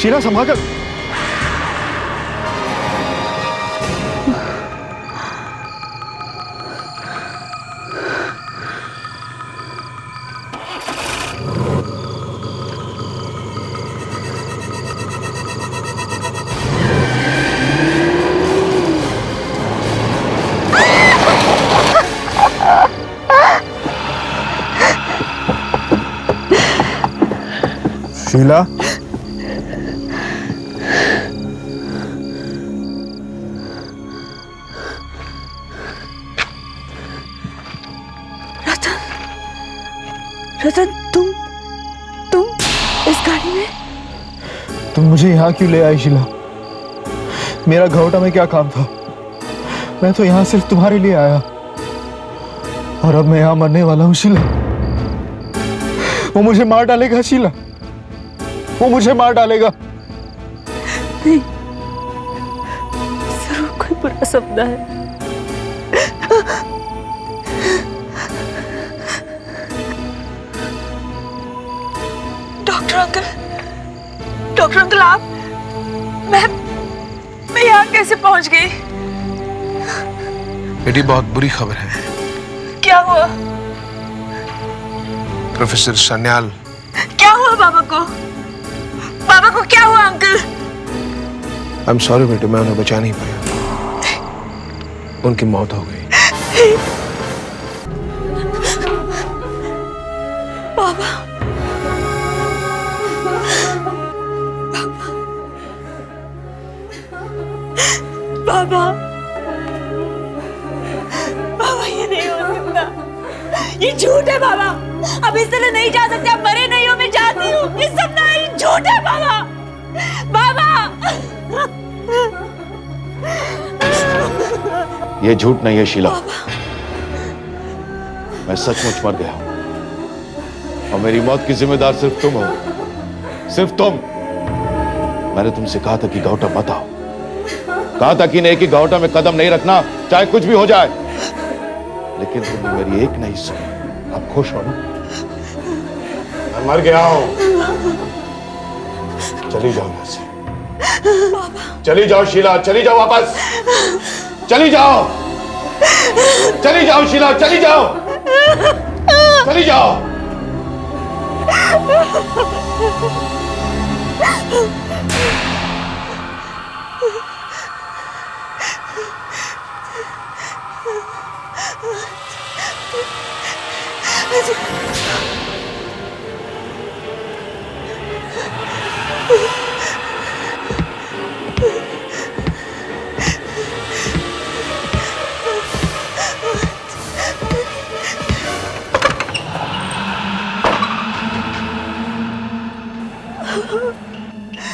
शीला संभाल कर। शीला, रतन, तुम इस गाड़ी में? तुम मुझे यहाँ क्यों ले आई शीला? मेरा घोटा में क्या काम था? मैं तो यहाँ सिर्फ तुम्हारे लिए आया, और अब मैं यहाँ मरने वाला हूँ शीला। वो मुझे मार डालेगा शीला, वो मुझे मार डालेगा। नहीं, जरूर कोई बुरा सपना है। डॉक्टर अंकल, आप, मैं यहाँ कैसे पहुंच गई? बेटी, बहुत बुरी खबर है। क्या हुआ? प्रोफेसर सन्याल। क्या हुआ बाबा को? बाबा को क्या हुआ अंकल? आई एम सॉरी बेटे, मैं उन्हें बचा नहीं पाया। उनकी मौत हो गई। बाबा, बाबा, बाबा, ये नहीं हो सकता। ये झूठ है बाबा। अब इस तरह नहीं जा सकते। आप मरे नहीं हो, मैं जाती हूँ। ये सब ना, ये झूठ है बाबा। बाबा, ये झूठ नहीं है शीला। मैं सचमुच मर गया हूं, और मेरी मौत की जिम्मेदार सिर्फ तुम हो, सिर्फ तुम। मैंने तुमसे कहा था कि घावटा मत आओ, कहा था कि नहीं कि घावटा में कदम नहीं रखना, चाहे कुछ भी हो जाए। लेकिन तुमने मेरी एक नहीं सुनी। आप खुश हो ना? मैं मर गया हूं। चली जाओ यहां से, चली जाओ शीला, चली जाओ वापस, चली जाओ, चली जाओ शीला, चली जाओ, चली जाओ।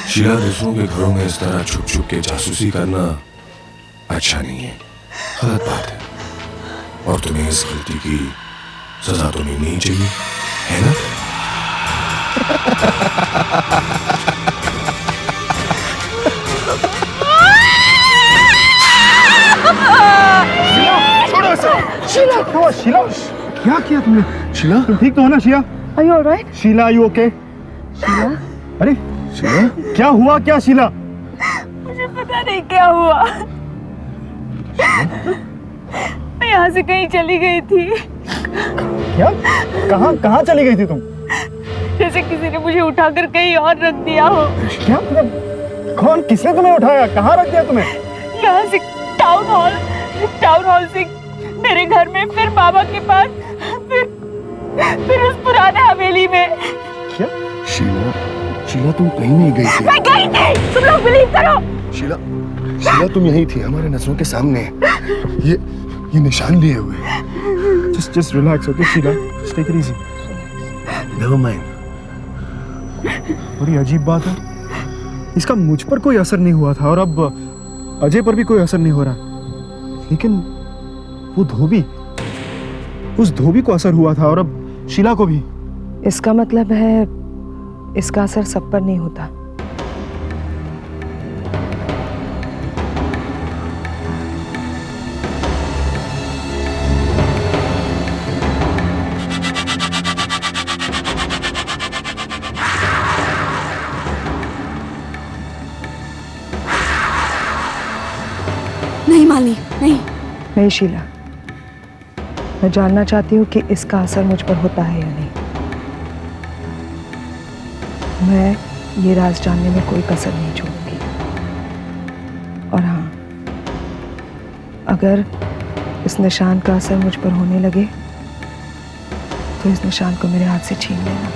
शीला, दूसरों के घरों में इस तरह छुप छुप के जासूसी करना अच्छा नहीं है, गलत बात है। और तुम्हें इस गलती की सजा तो नहीं चाहिए, है ना? छोड़ो इसे। शीला, क्या शीला? क्या किया तुमने? शीला, तुम ठीक तो हो ना Sheila? Are you alright? Sheila, are you okay? Sheila, अरे शीला, क्या हुआ? क्या शीला? मुझे पता नहीं क्या हुआ। मैं यहाँ से कहीं चली गई थी। क्या? कहाँ चली गई थी तुम? जैसे किसी ने मुझे उठाकर कहीं और रख दिया हो। क्या मतलब? कौन, किसने तुम्हें उठाया? कहाँ रख दिया तुम्हें? यहाँ से टाउन हॉल से मेरे घर में, फिर बाबा के पास, फिर उस पुराने हवेली में। क्या? शीला, तुम कहीं नहीं गई थी। मैं गई थी, तुम लोग बिलीव करो। शीला, तुम यहीं थी, हमारे नजरों के सामने। ये निशान लिए हुए। Just relax, okay Sheila? Just take it easy. Never mind. बड़ी अजीब बात है, इसका मुझ पर कोई असर नहीं हुआ था, और अब अजय पर भी कोई असर नहीं हो रहा। लेकिन वो धोबी, उस धोबी को असर हुआ था, और अब शीला को भी। इसका मतलब है इसका असर सब पर नहीं होता। नहीं माली, नहीं। नहीं शीला, मैं जानना चाहती हूँ कि इसका असर मुझ पर होता है या नहीं। मैं ये राज जानने में कोई कसर नहीं छोड़ूंगी। और हाँ, अगर इस निशान का असर मुझ पर होने लगे तो इस निशान को मेरे हाथ से छीन लेना।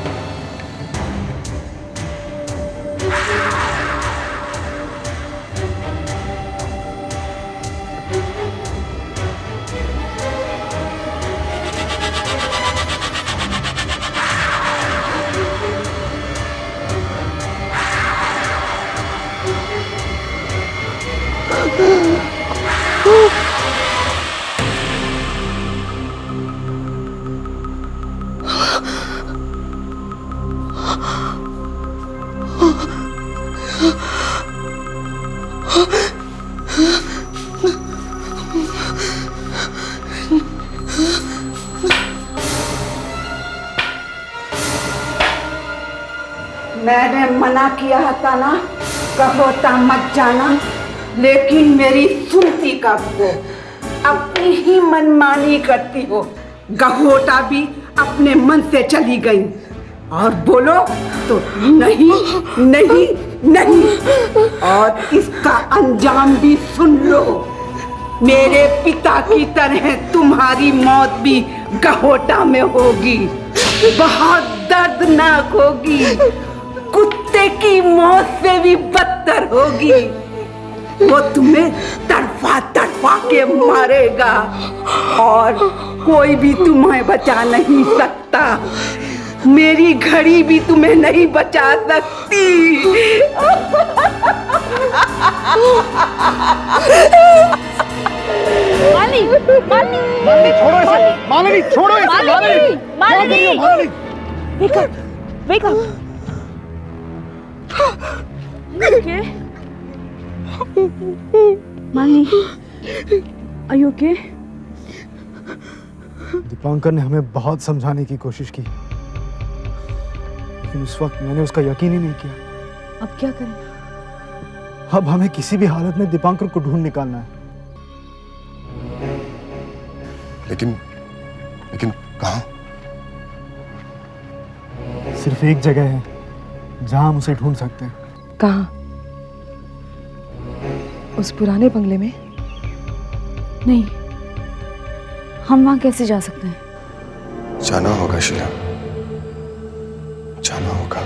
मैंने मना किया था ना, गहोटा मत जाना, लेकिन मेरी सुनती कब हो? अपनी ही मनमानी करती हो। गहोटा भी अपने मन से चली गई और बोलो तो नहीं नहीं नहीं, और इसका अंजाम भी सुन लो। मेरे पिता की तरह तुम्हारी मौत भी गहोटा में होगी, बहुत दर्दनाक होगी, कुत्ते की मौत से भी बदतर होगी। वो तुम्हें तड़फा तड़फा के मारेगा और कोई भी तुम्हें बचा नहीं सकता। मेरी घड़ी भी तुम्हें नहीं बचा सकती। माली, माली, मालिनी छोड़ो इसे, मालिनी छोड़ो इसे, Malini, Malini, Malini. wake up, wake up. Okay. Malini, are you okay? Dipankar ने हमें बहुत समझाने की कोशिश की, लेकिन उस वक्त मैंने उसका यकीन ही नहीं किया। अब क्या करें? अब हमें किसी भी हालत में दीपांकर को ढूंढ निकालना है। लेकिन कहाँ? सिर्फ एक जगह है जहां हम उसे ढूंढ सकते हैं। कहाँ? उस पुराने बंगले में? नहीं, हम वहां कैसे जा सकते हैं? जाना होगा शीला, जाना होगा।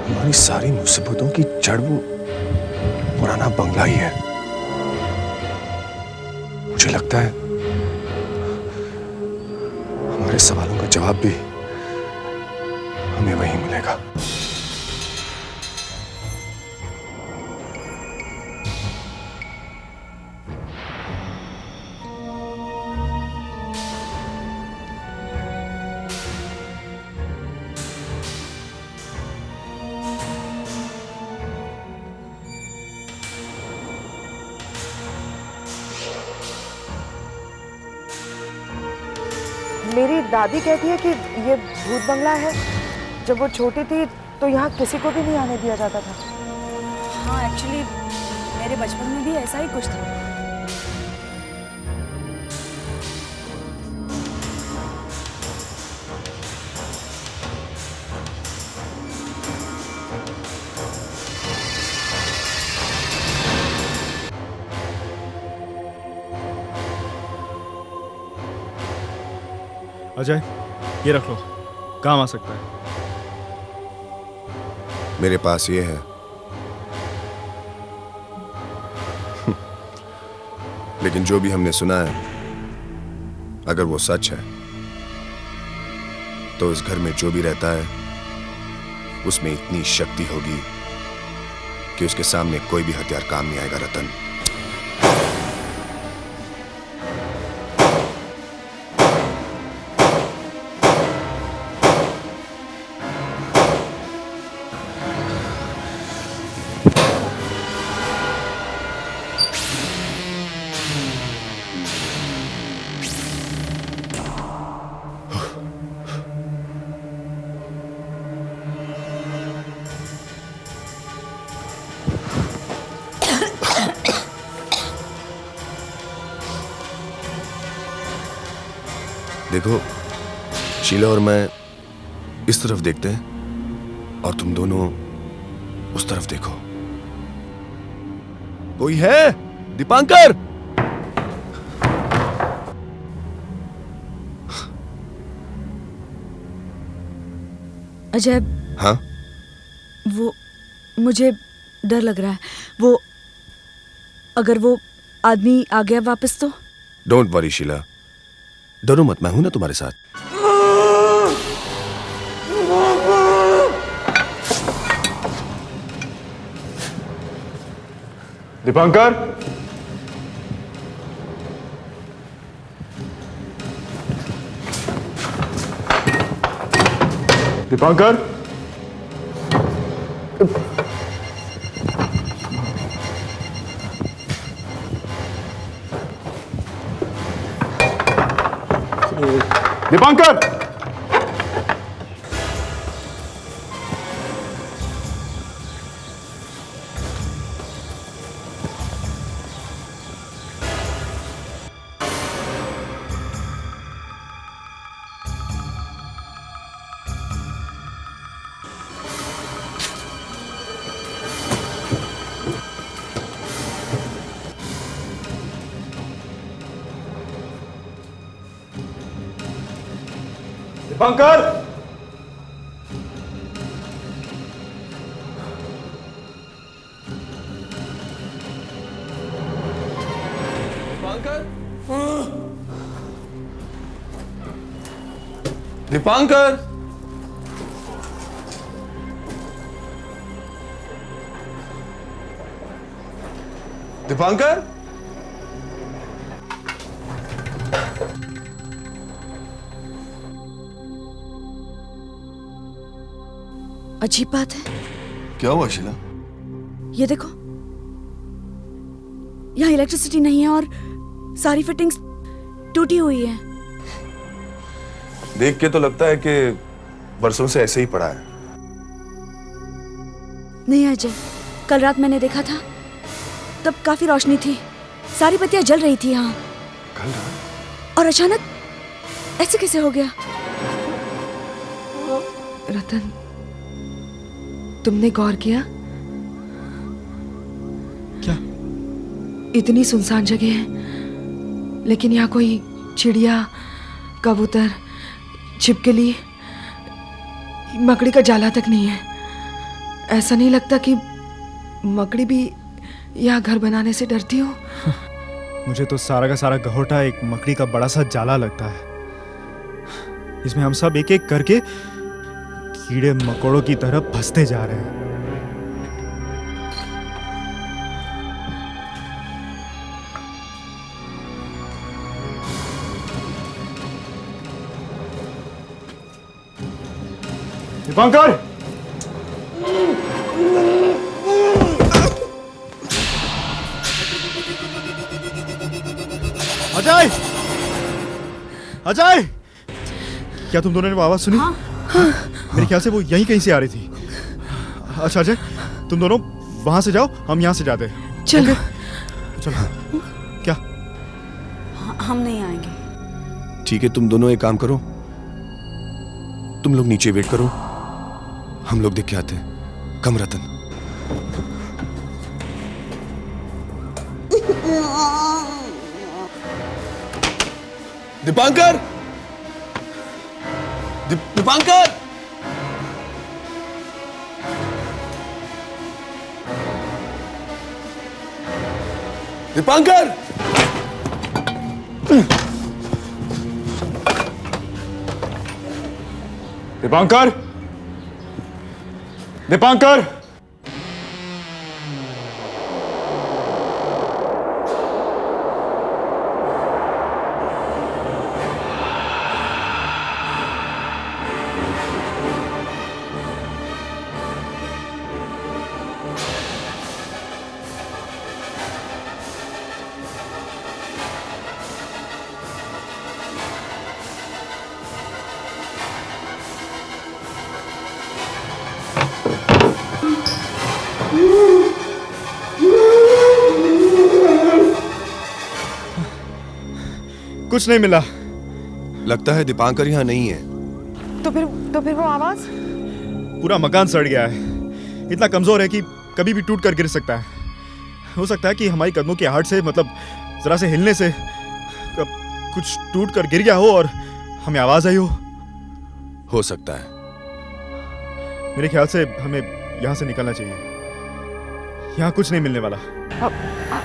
हमारी सारी मुसीबतों की जड़ वो पुराना बंगला ही है। मुझे लगता है हमारे सवालों का जवाब भी हमें वहीं मिलेगा। मेरी दादी कहती है कि ये भूत बंगला है। जब वो छोटी थी तो यहाँ किसी को भी नहीं आने दिया जाता था। हाँ, एक्चुअली मेरे बचपन में भी ऐसा ही कुछ था। अजय, ये रख लो, काम आ सकता है। मेरे पास ये है। लेकिन जो भी हमने सुना है, अगर वो सच है तो इस घर में जो भी रहता है उसमें इतनी शक्ति होगी कि उसके सामने कोई भी हथियार काम नहीं आएगा। रतन, देखो, शीला और मैं इस तरफ देखते हैं और तुम दोनों उस तरफ देखो। कोई है? दीपांकर! अजय, हाँ? वो मुझे डर लग रहा है। वो अगर वो आदमी आ गया वापस तो? डोंट वरी शीला, डरो मत, मैं हूं ना तुम्हारे साथ। दीपांकर, दीपांकर, दीपांकर, दीपांकर, दीपांकर! दीपांकर! अजीब बात है। क्या हुआ शीला? ये देखो, यहाँ इलेक्ट्रिसिटी नहीं है और सारी फिटिंग्स टूटी हुई है। देख के तो लगता है कि बरसों से ऐसे ही पड़ा है। नहीं अजय, कल रात मैंने देखा था, तब काफी रोशनी थी, सारी बत्तियां जल रही थी यहाँ। कल रात? और अचानक ऐसे कैसे हो गया? रतन, तुमने गौर किया? क्या? इतनी सुनसान जगह है, लेकिन यहाँ कोई चिड़िया, कबूतर, छिपकली, मकड़ी का जाला तक नहीं है। ऐसा नहीं लगता कि मकड़ी भी यहाँ घर बनाने से डरती हो? मुझे तो सारा का सारा गहोटा एक मकड़ी का बड़ा सा जाला लगता है। इसमें हम सब एक एक करके कीड़े मकोड़ों की तरह फंसते जा रहे हैं। दीपांकर, अजय, अजय, क्या तुम दोनों ने वो आवाज सुनी? हाँ। मेरे ख्याल से वो यहीं कहीं से आ रही थी। अच्छा अजय, तुम दोनों वहां से जाओ, हम यहाँ से जाते हैं। चलो। चलो। क्या? हम नहीं आएंगे। ठीक है, तुम दोनों एक काम करो, तुम लोग नीचे वेट करो, हम लोग देख के आते हैं। कम रतन। दीपांकर! दीपांकर! दीपांकर! दीपांकर, दीपांकर, कुछ नहीं मिला। लगता है दीपांकर यहाँ नहीं है। तो फिर वो आवाज? पूरा मकान सड़ गया है, इतना कमजोर है कि कभी भी टूट कर गिर सकता है। हो सकता है कि हमारी कदमों की आहट से, मतलब जरा से हिलने से कुछ टूट कर गिर गया हो और हमें आवाज आई हो सकता है। मेरे ख्याल से हमें यहाँ से निकलना चाहिए, यहाँ कुछ नहीं मिलने वाला।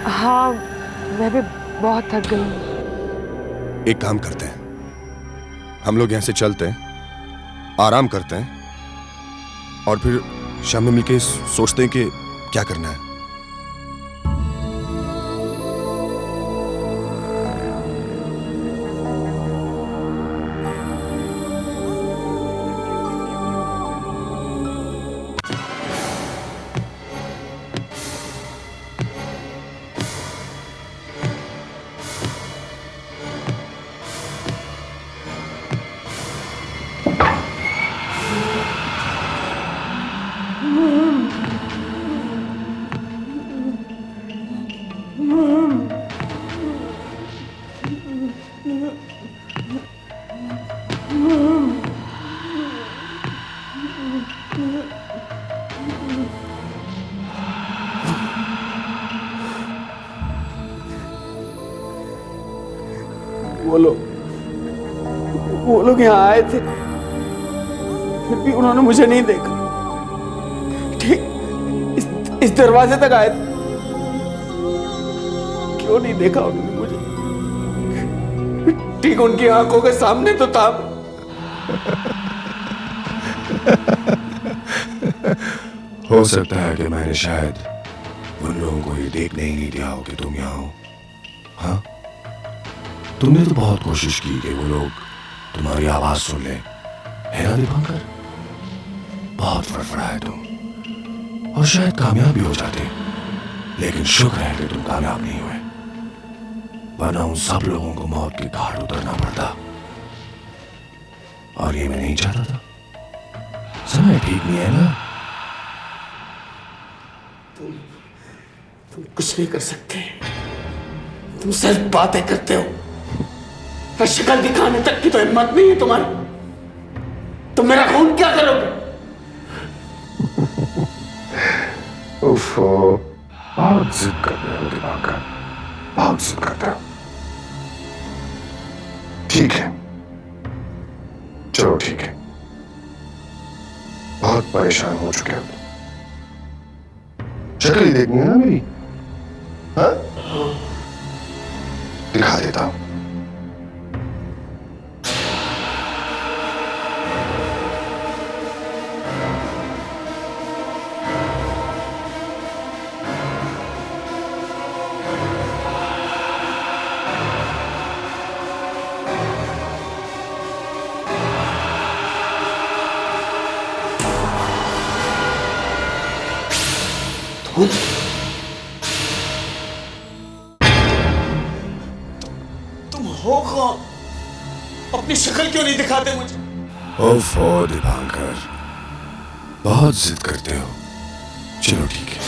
हाँ, मैं भी बहुत थक गई हूँ। एक काम करते हैं, हम लोग यहाँ से चलते हैं, आराम करते हैं और फिर शाम में मिलके सोचते हैं कि क्या करना है। वो लोग यहाँ आए थे, फिर भी उन्होंने मुझे नहीं देखा। ठीक इस दरवाजे तक आए थे, क्यों नहीं देखा उन्होंने मुझे? ठीक उनकी आंखों के सामने तो था। हो सकता है कि मैंने शायद उन लोगों को ये देखने ही नहीं दिया हो कि तुम यहाँ हो। हाँ, तुमने तो बहुत कोशिश की कि वो लोग तुम्हारी आवाज सुन ले, है ना दीपांकर? बहुत फड़फड़ाए तुम और शायद कामयाब भी हो जाते, लेकिन शुक्र है कि तुम कामयाब नहीं हुए, वरना उन सब लोगों को मौत के घाट उतरना पड़ता। और ये मैं नहीं चाहता था। समय ठीक नहीं है ना? तुम कुछ नहीं कर सकते, तुम सिर्फ बातें करते हो। शक्ल दिखाने तक की तो हिम्मत नहीं है तुम्हारी। तुम मेरा खून क्या करोगे? उफ़ो, बहुत जिद करते हो दीपांकर, बहुत जिद करते हो। ठीक है, चलो ठीक है, बहुत परेशान हो चुके हो। शक्ल ही देखनी है ना मेरी? हाँ? दिखा देता हूं। तुम हो कौन? अपनी शक्ल क्यों नहीं दिखाते मुझे? ओफो दीपांकर, बहुत जिद करते हो। चलो ठीक है,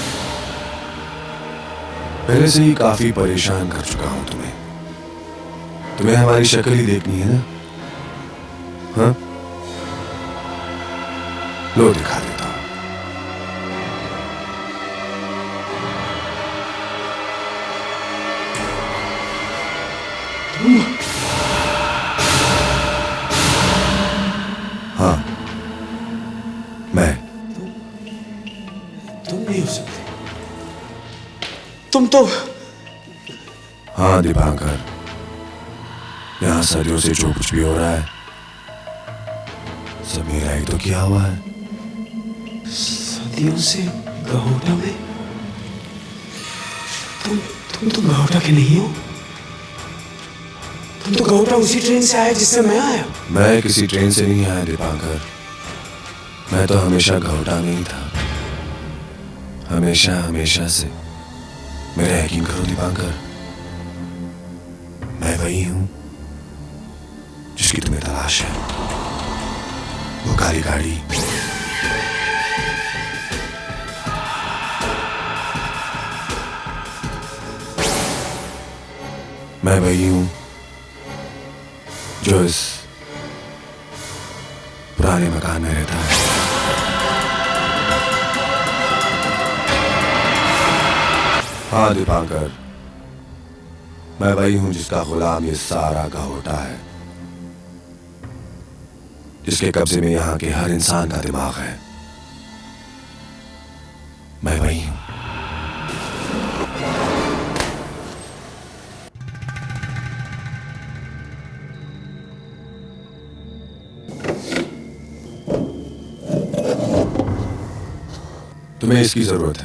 पहले से ही काफी परेशान कर चुका हूं तुम्हें। तुम्हें हमारी शक्ल ही देखनी है ना? हाँ, लो दिखा देता हूं। हाँ, मैं। तुम नहीं हो सकते। तुम तो हाँ दीपांकर, यहाँ सदियों से जो कुछ भी हो रहा है सब मेरा ही तो किया हुआ है। सदियों से गहोटा में? तुम तो गहोटा के नहीं हो। तुम तो गहोटा उसी ट्रेन से आए जिससे मैं आया। मैं किसी ट्रेन से नहीं आया दीपांकर, मैं तो हमेशा गहोटा में ही था, हमेशा हमेशा से। मेरा यकीन करो दीपांकर, मैं वही हूं जिसकी तुम्हें तलाश है। वो काली गाड़ी, मैं वही हूं जो इस पुराने मकान में रहता है। हाँ दीपांकर, मैं वही हूं जिसका गुलाम ये सारा गाँवटा है, जिसके कब्जे में यहां के हर इंसान का दिमाग है। मैं वही हूं। तुम्हें इसकी जरूरत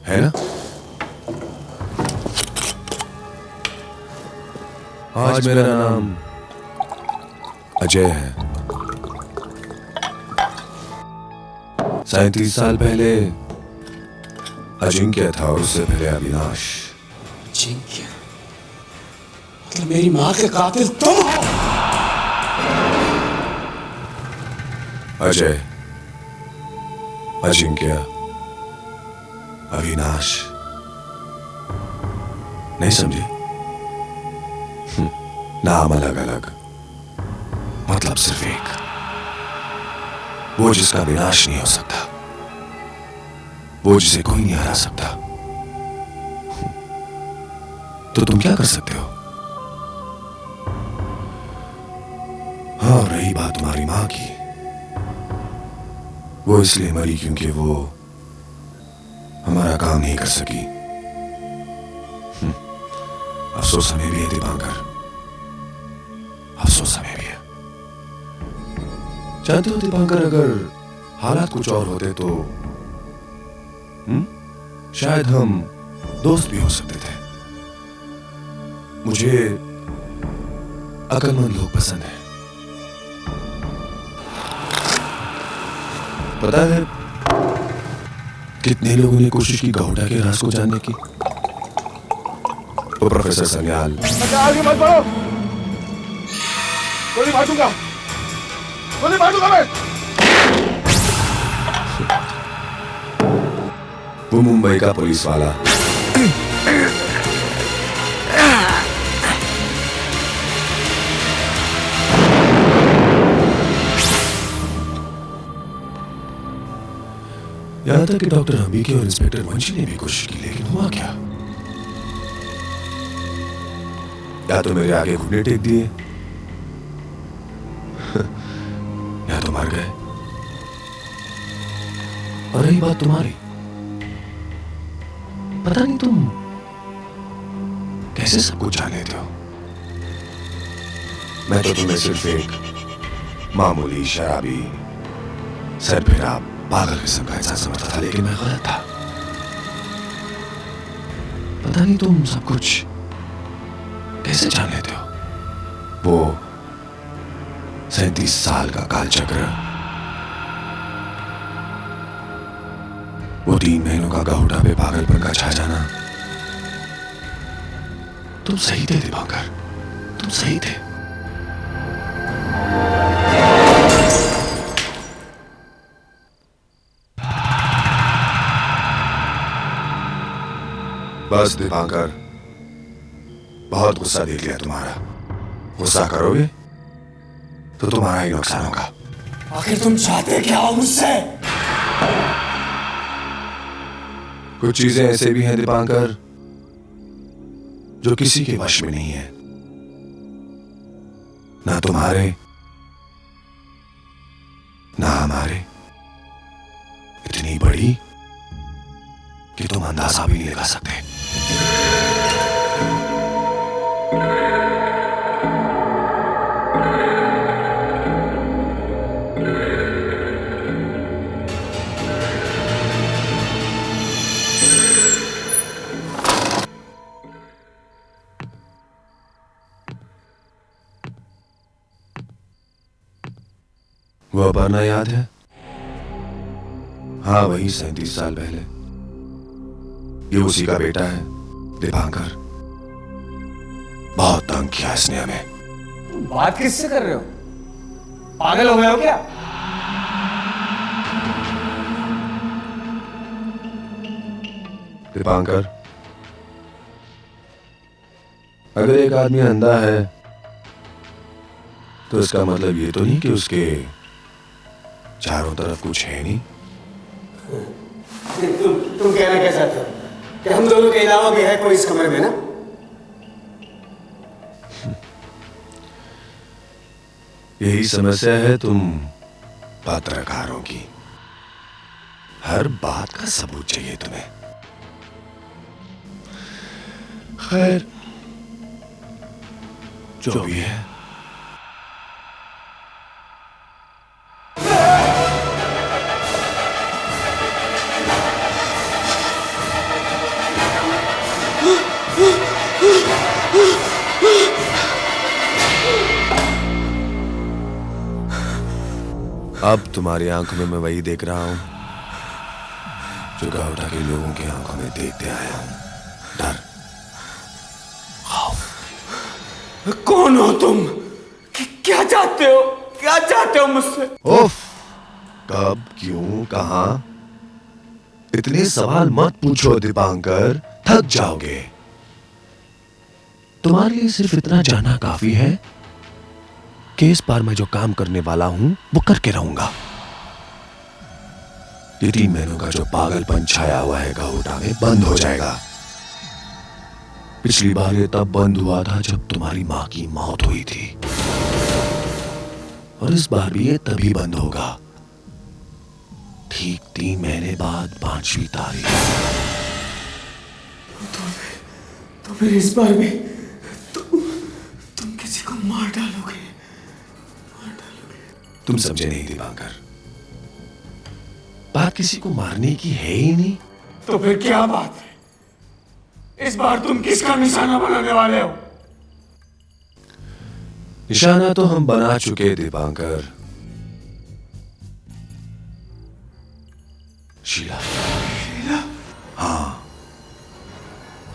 है ना? आज मेरा नाम अजय है। 37 साल पहले अजिंक्य था और उससे पहले अविनाश। अजिंक्य मतलब मेरी मां के कातिल तुम हो? अजय, अजिंक्य, अविनाश, नहीं समझे? नाम अलग अलग, मतलब सिर्फ एक, वो जिसका विनाश नहीं हो सकता, वो जिसे कोई नहीं हरा सकता। तो तुम क्या कर सकते हो? हाँ, रही बात तुम्हारी मां की, वो इसलिए मरी क्योंकि वो हमारा काम नहीं कर सकी। अफसोस हमें भी है दीपांकर, अफसोस हमें भी है। जानते हो दीपांकर, अगर हालात कुछ और होते तो शायद हम दोस्त भी हो सकते थे। मुझे अक्लमंद लोग पसंद हैं। पता है कितने लोगों ने कोशिश की गाउटा के राज को जानने की? वो प्रोफेसर सन्याल, आगे मत बढ़ो, गोली मार दूंगा, गोली मार दूंगा मैं। वो मुंबई का पुलिस वाला, यहां तक कि डॉक्टर अंबिके और इंस्पेक्टर वंशी ने भी कोशिश की, लेकिन हुआ क्या? या तो मेरे आगे घुटने टेक दिए या तो मर गए। और रही बात तुम्हारी, पता नहीं तुम कैसे सब कुछ जान लेते हो। मैं तो तुम्हें सिर्फ एक मामूली शराबी सरफिरा पागल किस्म का इंसान समझता था, लेकिन मैं गलत था। पता नहीं तुम सब कुछ कैसे जान लेते हो। वो 37 साल का कालचक्र, वो 3 महीनों का गाउटा पे पागलपन का छा जाना। तुम सही थे दीपांकर, तुम सही थे। बस दीपांकर, बहुत गुस्सा देख लिया तुम्हारा। गुस्सा करोगे तो तुम्हारा ही नुकसान होगा। आखिर तुम चाहते क्या हो मुझसे? कुछ चीजें ऐसे भी हैं दीपांकर जो किसी के वश में नहीं है, ना तुम्हारे ना हमारे। इतनी बड़ी कि तुम अंदाजा भी नहीं लगा सकते। वो अपर्णा याद है? हाँ, वही 37 साल पहले। ये उसी का बेटा है दीपांकर। बहुत तंग किया इसने हमें। बात किससे कर रहे हो? पागल हो गए हो क्या? दीपांकर, अगर एक आदमी अंधा है तो इसका मतलब ये तो नहीं कि उसके चारों तरफ कुछ है नहीं। तुम कहना क्या चाहते हो कि हम दोनों के अलावा भी है कोई इस कमरे में ना? यही समस्या है तुम पत्रकारों की। हर बात का सबूत चाहिए तुम्हें। खैर, जो भी है। अब तुम्हारी आंखों में मैं वही देख रहा हूं जो गावटा के लोगों की आंखों में देखते आया हूं। डर, खौफ। कौन हो तुम? क्या चाहते हो? क्या चाहते हो मुझसे? उफ, कब, क्यों, कहां? इतने सवाल मत पूछो दीपांकर, थक जाओगे। तुम्हारे लिए सिर्फ इतना जानना काफी है कि इस बार मैं जो काम करने वाला हूं वो करके रहूंगा। ये 3 महीनों का जो पागलपन छाया हुआ है गावटा में बंद हो जाएगा। पिछली बार ये तब बंद हुआ था जब तुम्हारी मां की मौत हुई थी, और इस बार भी ये तभी बंद होगा, ठीक 3 महीने बाद 5वीं तारीख। तो फिर इस बार भी तुम किसी को मार डालोगे? तुम समझे नहीं दीपांकर, बात किसी को मारने की है ही नहीं। तो फिर क्या बात है? इस बार तुम किसका निशाना बनाने वाले हो? निशाना तो हम बना चुके दीपांकर। शीला। शीला? हाँ,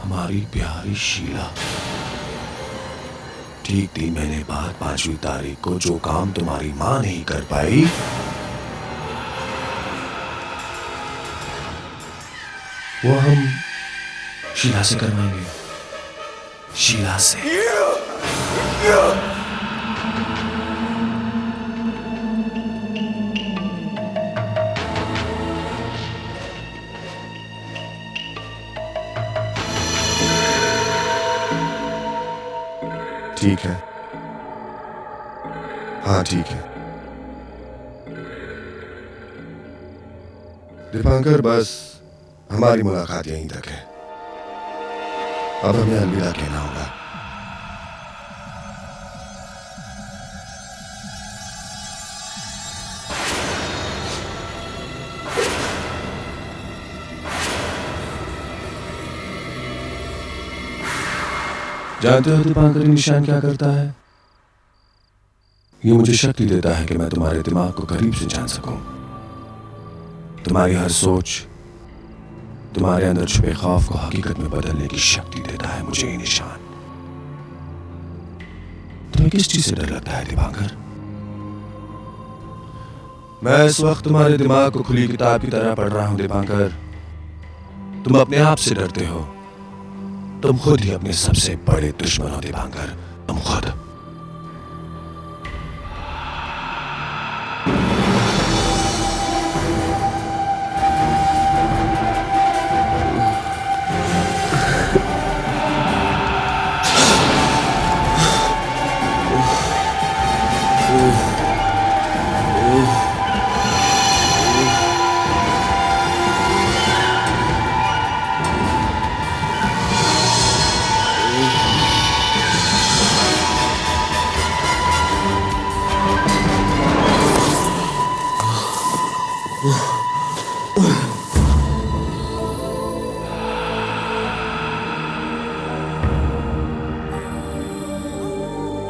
हमारी प्यारी शीला। ठीक 3 महीने बाद 5वीं तारीख को जो काम तुम्हारी मां नहीं कर पाई, वो हम शीला से करवाएंगे। शीला से। ठीक है, हाँ ठीक है दीपांकर, बस हमारी मुलाकात यहीं तक है। अब हमें अलविदा कहना होगा। जानते हो दीपांकर निशान क्या करता है? ये मुझे शक्ति देता है कि मैं तुम्हारे दिमाग को करीब से जान सकूं। तुम्हारी हर सोच, तुम्हारे अंदर छुपे खौफ को हकीकत में बदलने की शक्ति देता है मुझे ये निशान। तुम्हें किस चीज से डर लगता है दीपांकर? मैं इस वक्त तुम्हारे दिमाग को खुली किताब की तरह पढ़ रहा हूं दीपांकर। तुम अपने आप से डरते हो। तुम खुद ही अपने सबसे बड़े दुश्मन हो दीपांकर, तुम खुद।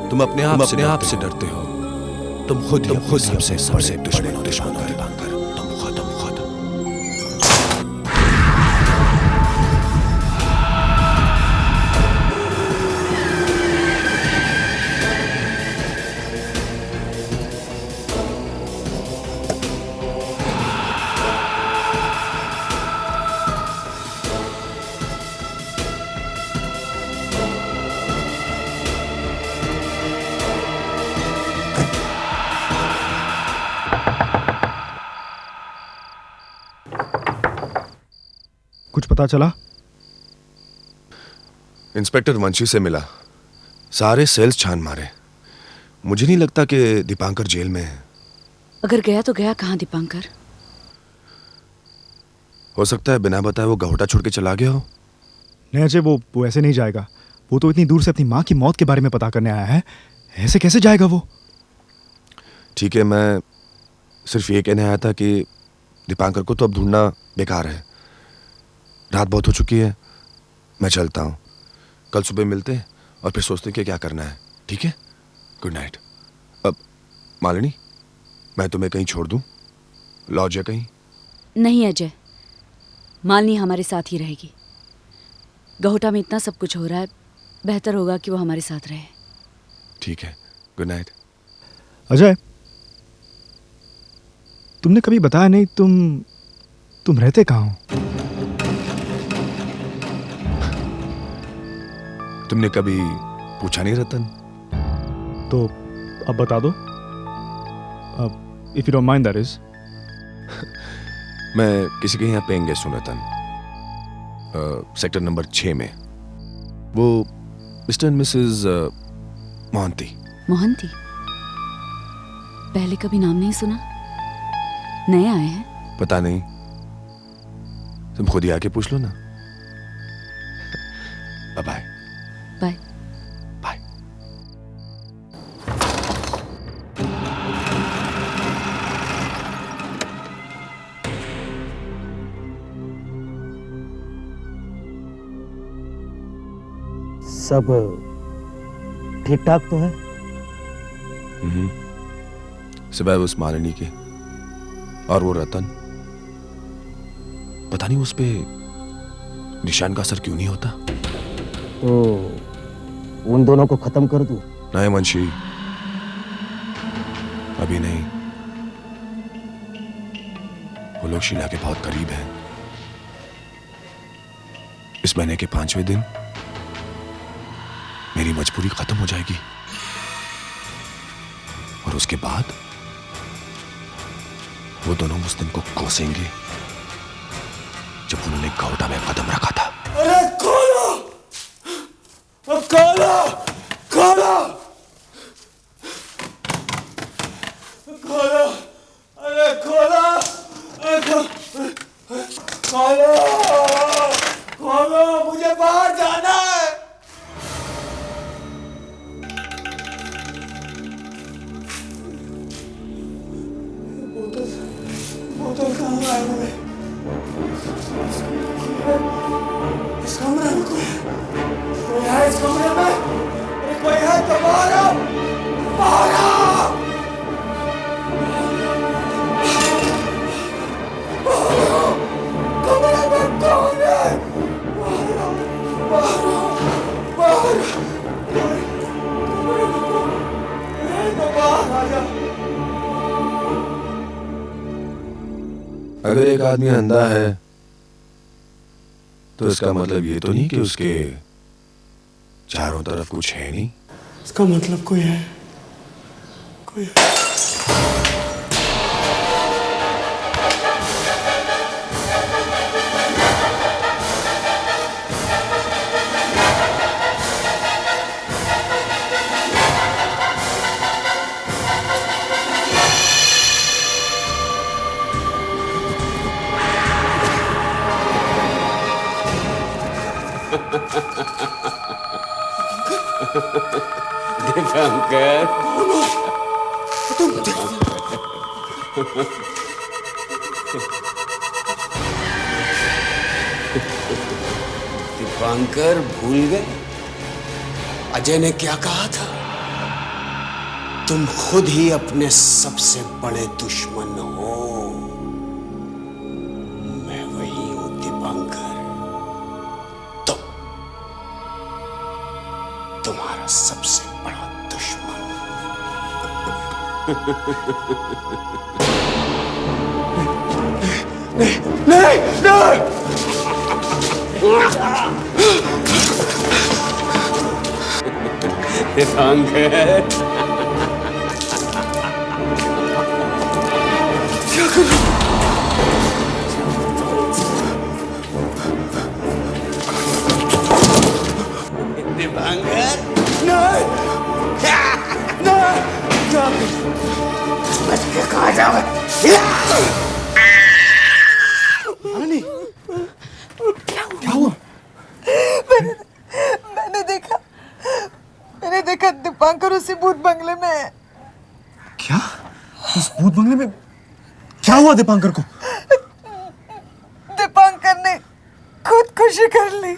तुम अपने आप से डरते हो। तुम खुद सबसे दुश्मन हो दीपांकर। तुम खुद। पता चला? इंस्पेक्टर वंशी से मिला, सारे सेल्स छान मारे। मुझे नहीं लगता कि दीपांकर जेल में है। अगर गया तो गया कहाँ दीपांकर? हो सकता है बिना बताए वो गहोटा छोड़ के चला गया हो। नहीं अजय, वो ऐसे नहीं जाएगा। वो तो इतनी दूर से अपनी माँ की मौत के बारे में पता करने आया है, ऐसे कैसे जाएगा वो? ठीक है, मैं सिर्फ ये कहने आया था कि दीपांकर को तो अब ढूंढना बेकार है। रात बहुत हो चुकी है, मैं चलता हूँ। कल सुबह मिलते हैं और फिर सोचते हैं कि क्या करना है। ठीक है, गुड नाइट। अब मालिनी, मैं तुम्हें कहीं छोड़ दूँ, लॉज या कहीं? नहीं अजय, मालिनी हमारे साथ ही रहेगी। गहोटा में इतना सब कुछ हो रहा है, बेहतर होगा कि वो हमारे साथ रहे। ठीक है, गुड नाइट। अजय, तुमने कभी बताया नहीं तुम रहते कहाँ हो? तुमने कभी पूछा नहीं रतन? तो अब बता दो, if you don't mind that is. मैं किसी के यहाँ पेइंग गेस्ट हूँ रतन, सेक्टर नंबर 6 में। वो mister and Mrs Mohanty. Mohanty? पहले कभी नाम नहीं सुना, नए आए हैं। पता नहीं, तुम खुद ही आके पूछ लो ना। Bye bye. बाय। सब ठीक ठाक तो है? सिवाय उस मालिनी के और वो रतन, पता नहीं उस पे निशान का असर क्यों नहीं होता। तो उन दोनों को खत्म कर दूं? नहीं मुंशी, अभी नहीं। वो लोग शीला के बहुत करीब हैं। इस महीने के 5वें दिन मेरी मजबूरी खत्म हो जाएगी और उसके बाद वो दोनों उस दिन को कोसेंगे जब उन्होंने गौटा में कदम रखा था। अरे खोलो, खोलो, खोलो, खोलो, अरे खोलो, खोलो, खोलो, मुझे बाहर जाना है। बोतल कहाँ है मेरे? इस कमरे में कोई है? इस कमरे में अरे कोई है तो बाहर आओ, बाहर आओ, बाहर आओ, कमरे में कौन है? बाहर आओ, बाहर आओ, बाहर आओ, कमरे में कौन है तो बाहर आ जाओ। अगर एक आदमी अंधा है तो इसका मतलब ये तो नहीं कि उसके चारों तरफ कुछ है नहीं। इसका मतलब कोई है, कोई है। दीपांकर, दीपांकर भूल गए अजय ने क्या कहा था? तुम खुद ही अपने सबसे बड़े दुश्मन हो। मैं वही हूं दीपांकर, तुम्हारा सबसे बड़ा दुश्मन। नहीं, नहीं, दीपांकर, क्या हुआ? क्या हुआ? मैंने देखा दीपांकर उसी भूत बंगले में है। क्या? उस भूत बंगले में क्या हुआ दीपांकर को? दीपांकर ने खुदकुशी कर ली।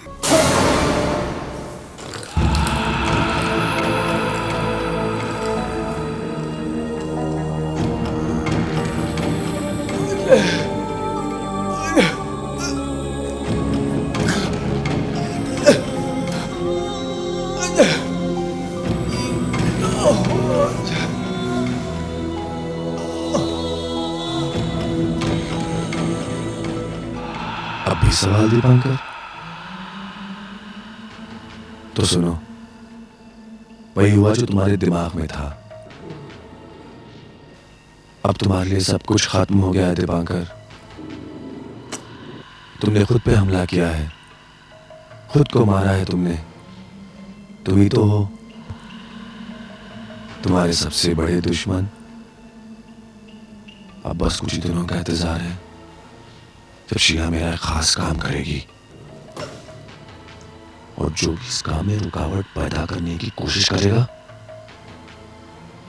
अब भी सवाल दीपांकर? तो सुनो, वही हुआ जो तुम्हारे दिमाग में था। अब तुम्हारे लिए सब कुछ खत्म हो गया है दीपांकर। तुमने खुद पे हमला किया है, खुद को मारा है तुमने। तुम ही तो हो तुम्हारे सबसे बड़े दुश्मन। अब बस कुछ ही दिनों का इंतजार है जब शीला मेरा एक खास काम करेगी, और जो भी इस काम में रुकावट पैदा करने की कोशिश करेगा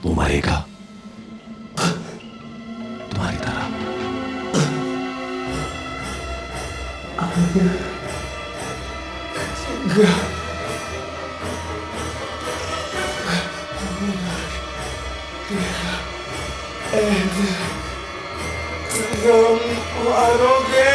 वो मरेगा, तुम्हारी तरह। तुम मारोगे।